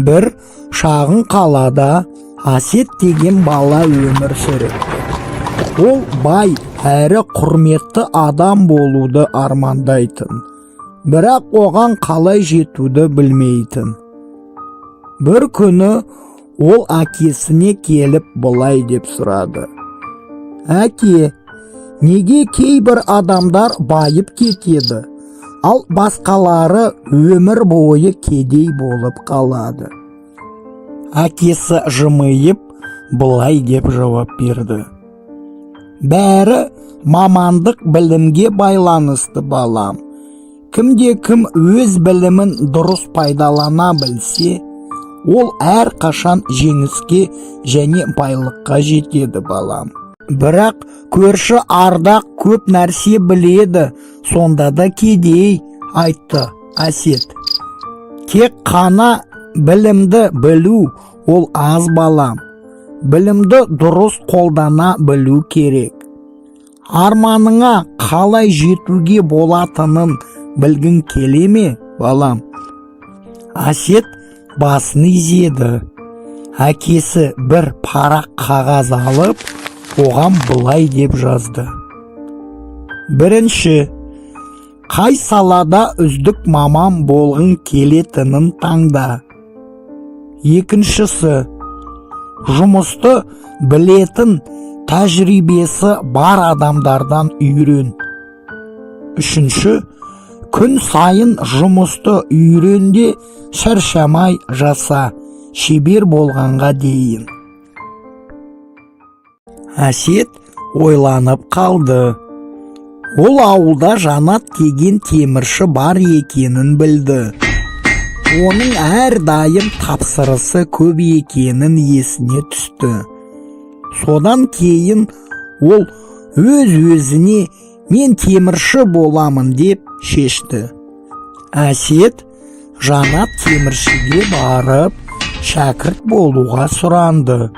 Бір шағын қалада Әсет деген бала өмір сүріпті. Ол бай әрі құрметті адам болуды армандайтын, бірақ оған қалай жетуді білмейтін. Бір күні ол әкесіне келіп былай деп сұрады: «Әке, неге кейбір адамдар байып кетеді, ал басқалары өмір бойы кедей болып қалады?» Әкесі жымиып былай деп жауап берді: «Бәрі мамандық білімге байланысты, балам. Кімде-кім өз білімін дұрыс пайдалана білсе, ол әрқашан жеңіске және байлыққа жетеді, балам. Бірақ көрші Ардақ көп нәрсе біледі, сонда да кедей», айтты Әсет. «Тек қана білімді білу ол аз, балам. Білімді дұрыс қолдана білу керек. Арманыңа қалай жетуге болатынын білгің келе ме, балам?» Әсет басын изеді. Әкесі бір парақ қағаз алып, оған былай деп жазды: «Бірінші, қай салада үздік маман болғың келетінін таңда. Екіншісі, жұмысты білетін, тәжірибесі бар адамдардан үйрен. Үшінші, күн сайын жұмысты үйренде, шаршамай жаса, шебер болғанға дейін». Әсет ойланып қалды. Ол ауылда Жанат деген темірші бар екенін білді. Оның әрдайым тапсырысы көп екенін есіне түсті. Содан кейін ол өз-өзіне «мен темірші боламын» деп шешті. Әсет Жанат теміршіге барып, шәкірт болуға сұранды.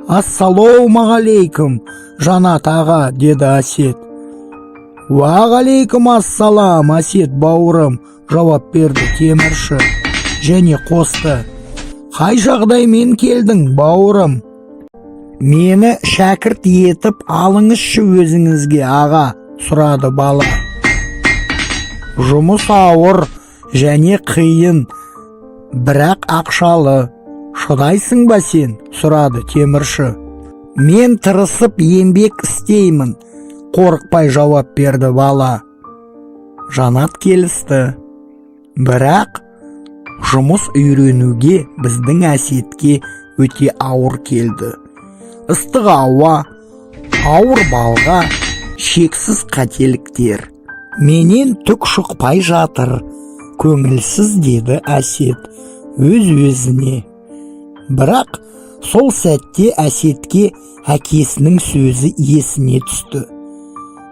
«Ассалаумағалейкум, Жанат аға», деді Әсет. «Уағалейкум ассалам, Әсет бауырым», жауап берді темірші, және қосты: «Қай жағдаймен келдің, бауырым? Мені шәкірт етіп алыңызшы өзіңізге, аға», сұрады бала. «Жұмыс ауыр және қиын, бірақ ақшалы. Шыдайсың ба сен?» сұрады темірші. «Мен тырысып еңбек істеймін», қорықпай жауап берді бала. Жанат келісті. Бірақ жұмыс үйренуге біздің Әсетке өте ауыр келді. Ыстық ауа, ауыр балға, шексіз қателіктер. «Менен түк шықпай жатыр, көңілсіз», деді Әсет өз-өзіне. Бірақ сол сәтте Әсетке әкесінің сөзі есіне түсті: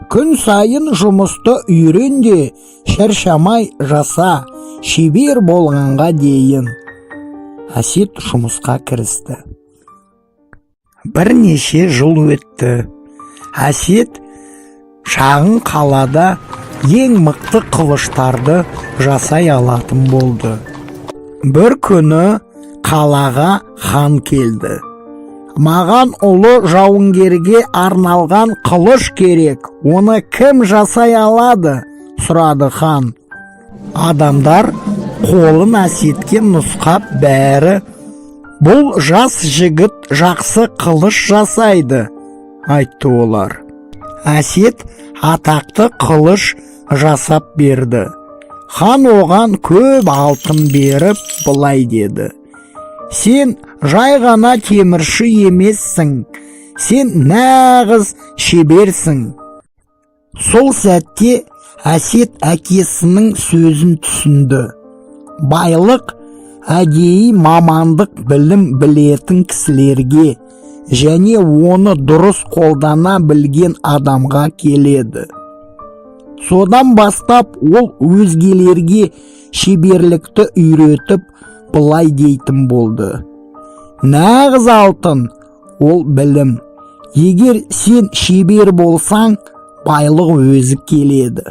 «Күн сайын жұмысты үйренде, шаршамай жаса, шебер болғанға дейін». Әсет жұмысқа кірісті. Бірнеше жыл өтті. Әсет шағын қалада ең мықты қылыштарды жасай алатын болды. Бір күні қалаға хан келді. «Маған ұлы жауынгерге арналған қылыш керек, оны кім жасай алады?» сұрады хан. Адамдар қолын Әсетке нұсқап бәрі: «Бұл жас жігіт жақсы қылыш жасайды», айтты олар. Әсет атақты қылыш жасап берді. Хан оған көп алтын беріп былай деді: «Сен жай ғана темірші емессің, сен нағыз шеберсің». Сол сәтте Әсет әкесінің сөзін түсінді. Байлық әдейі мамандық білім білетін кісілерге және оны дұрыс қолдана білген адамға келеді. Содан бастап ол өзгелерге шеберлікті үйретіп былай дейтін болды: «Нағыз алтын ол білім. Егер сен шебер болсаң, байлық өзі келеді».